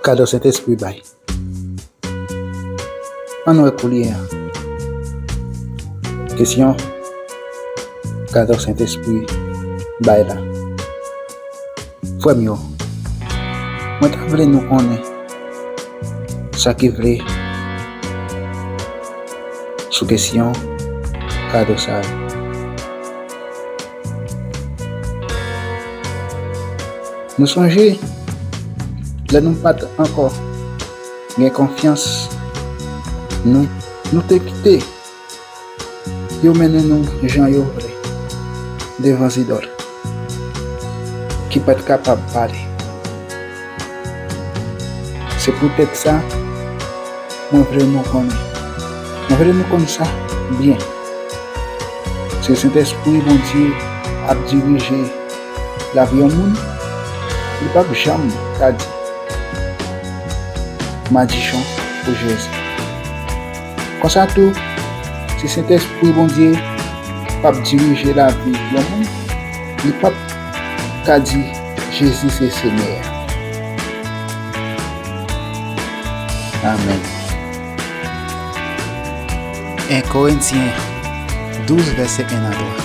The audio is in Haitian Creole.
Cadeau Saint-Esprit bay. An nou ekouliye. Question. Cadeau Saint-Esprit bay la. Frèm yo. Mwen ta vle nou konnen sa ki vle sou question cadeau sa. Nou sonje la nou pat ankor gen konfians nou te kite yo menen nou jan yo vle devan zidol ki pat kapab pale. Se pou tèt sa mwen vle nou konnen sa bien. Se Saint-Esprit bon Dieu ap dirije la vie au moun, il pa jam ka di madichon pou Jésus. Kon sa tou, se Saint-Esprit bon Dieu pa dirije la vie au moun, il pa ka di Jésus c'est Seigneur. Amen. 1 Corinthiens 12 verset 1 à 3.